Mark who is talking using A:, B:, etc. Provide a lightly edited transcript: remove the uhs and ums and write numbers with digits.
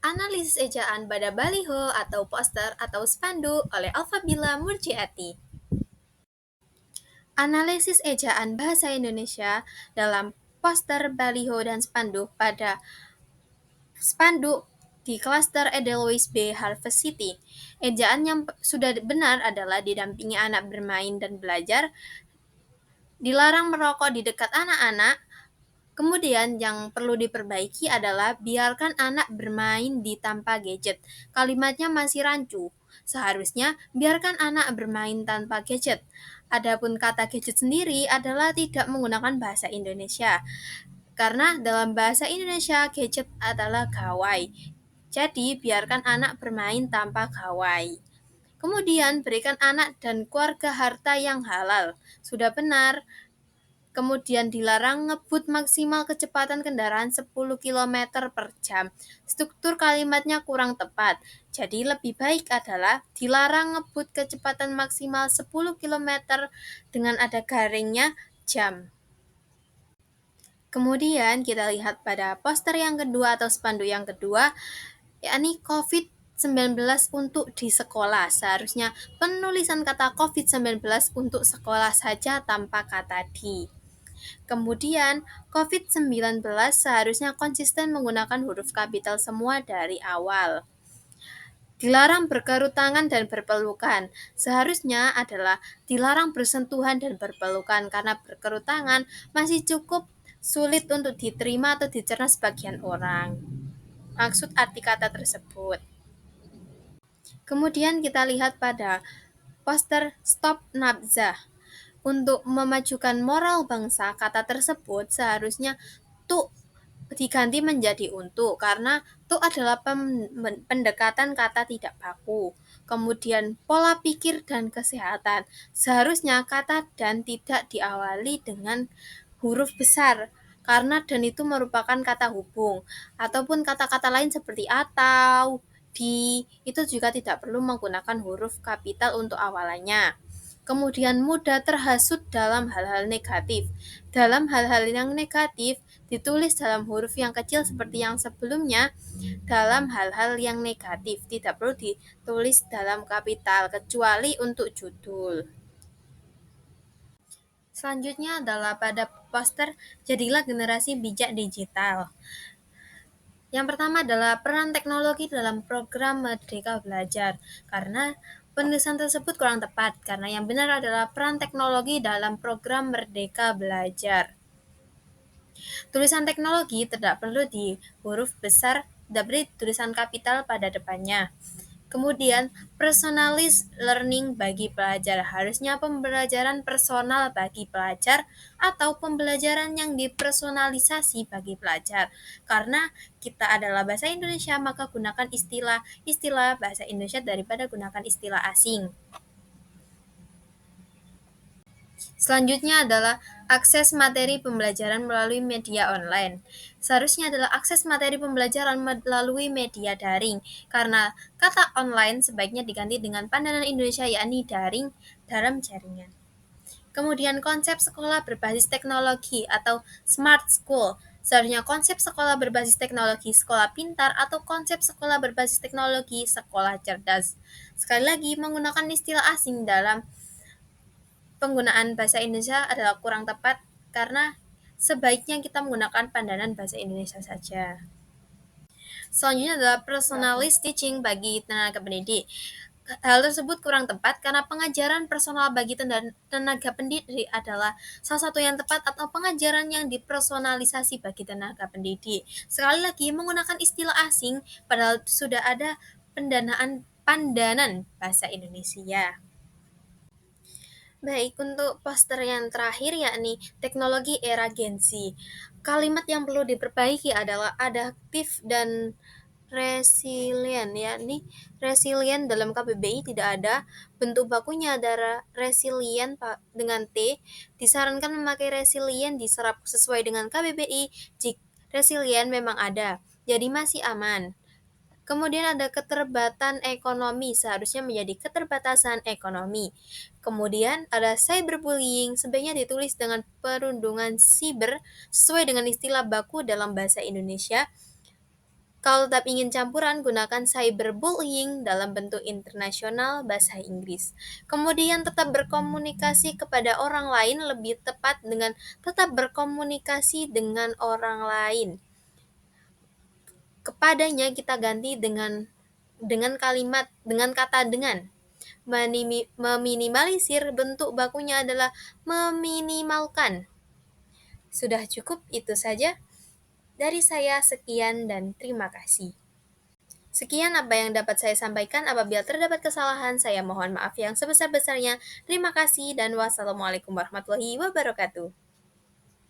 A: Analisis ejaan pada baliho atau poster atau spanduk oleh Alfabila Murjiati. Analisis ejaan bahasa Indonesia dalam poster, baliho, dan spanduk pada spanduk di klaster Edelweiss B Harvest City. Ejaan yang sudah benar adalah didampingi anak bermain dan belajar, dilarang merokok di dekat anak-anak. Kemudian yang perlu diperbaiki adalah biarkan anak bermain di tanpa gadget. Kalimatnya masih rancu. Seharusnya biarkan anak bermain tanpa gadget. Adapun kata gadget sendiri adalah tidak menggunakan bahasa Indonesia. Karena dalam bahasa Indonesia gadget adalah gawai. Jadi biarkan anak bermain tanpa gawai. Kemudian berikan anak dan keluarga harta yang halal. Sudah benar. Kemudian dilarang ngebut maksimal kecepatan kendaraan 10 km per jam. Struktur kalimatnya kurang tepat. Jadi lebih baik adalah dilarang ngebut kecepatan maksimal 10 km dengan ada garingnya jam. Kemudian kita lihat pada poster yang kedua atau spanduk yang kedua, yakni COVID-19 untuk di sekolah. Seharusnya penulisan kata COVID-19 untuk sekolah saja tanpa kata di. Kemudian, COVID-19 seharusnya konsisten menggunakan huruf kapital semua dari awal. Dilarang berkerut tangan dan berpelukan. Seharusnya adalah dilarang bersentuhan dan berpelukan karena berkerut tangan masih cukup sulit untuk diterima atau dicerna sebagian orang. Maksud arti kata tersebut. Kemudian kita lihat pada poster Stop Nabzah. Untuk memajukan moral bangsa, kata tersebut seharusnya tu diganti menjadi untuk karena tu adalah pendekatan kata tidak baku. Kemudian pola pikir dan kesehatan. Seharusnya kata dan tidak diawali dengan huruf besar karena dan itu merupakan kata hubung ataupun kata-kata lain seperti atau di itu juga tidak perlu menggunakan huruf kapital untuk awalannya. Kemudian mudah terhasut dalam hal-hal negatif. Dalam hal-hal yang negatif ditulis dalam huruf yang kecil seperti yang sebelumnya. Dalam hal-hal yang negatif tidak perlu ditulis dalam kapital kecuali untuk judul. Selanjutnya adalah pada poster Jadilah Generasi Bijak Digital. Yang pertama adalah peran teknologi dalam program Merdeka Belajar. Karena penulisan tersebut kurang tepat, karena yang benar adalah peran teknologi dalam program Merdeka Belajar. Tulisan teknologi tidak perlu di huruf besar, tidak beri tulisan kapital pada depannya. Kemudian, personalized learning bagi pelajar. Harusnya pembelajaran personal bagi pelajar atau pembelajaran yang dipersonalisasi bagi pelajar. Karena kita adalah bahasa Indonesia, maka gunakan istilah bahasa Indonesia daripada gunakan istilah asing. Selanjutnya adalah akses materi pembelajaran melalui media online. Seharusnya adalah akses materi pembelajaran melalui media daring, karena kata online sebaiknya diganti dengan pandangan Indonesia yakni daring dalam jaringan. Kemudian konsep sekolah berbasis teknologi atau smart school. Seharusnya konsep sekolah berbasis teknologi sekolah pintar atau konsep sekolah berbasis teknologi sekolah cerdas. Sekali lagi, menggunakan istilah asing dalam penggunaan bahasa Indonesia adalah kurang tepat karena sebaiknya kita menggunakan pandangan bahasa Indonesia saja. Selanjutnya adalah personalized teaching bagi tenaga pendidik. Hal tersebut kurang tepat karena pengajaran personal bagi tenaga pendidik adalah salah satu yang tepat atau pengajaran yang dipersonalisasi bagi tenaga pendidik. Sekali lagi menggunakan istilah asing padahal sudah ada pandanan bahasa Indonesia. Baik, untuk poster yang terakhir yakni teknologi era Gen Z. Kalimat yang perlu diperbaiki adalah adaptif dan resilient, yakni resilient dalam KBBI tidak ada, bentuk bakunya adalah resilient dengan T, disarankan memakai resilient diserap sesuai dengan KBBI, jika resilient memang ada, jadi masih aman. Kemudian ada keterbatasan ekonomi, seharusnya menjadi keterbatasan ekonomi. Kemudian ada cyberbullying, sebaiknya ditulis dengan perundungan siber sesuai dengan istilah baku dalam bahasa Indonesia. Kalau tetap ingin campuran, gunakan cyberbullying dalam bentuk internasional bahasa Inggris. Kemudian tetap berkomunikasi kepada orang lain lebih tepat dengan tetap berkomunikasi dengan orang lain. Kepadanya kita ganti dengan kalimat dengan kata dengan. Meminimalisir bentuk bakunya adalah meminimalkan. Sudah cukup itu saja dari saya, sekian dan terima kasih. Sekian apa yang dapat saya sampaikan. Apabila terdapat kesalahan, saya mohon maaf yang sebesar-besarnya. Terima kasih dan wassalamualaikum warahmatullahi wabarakatuh.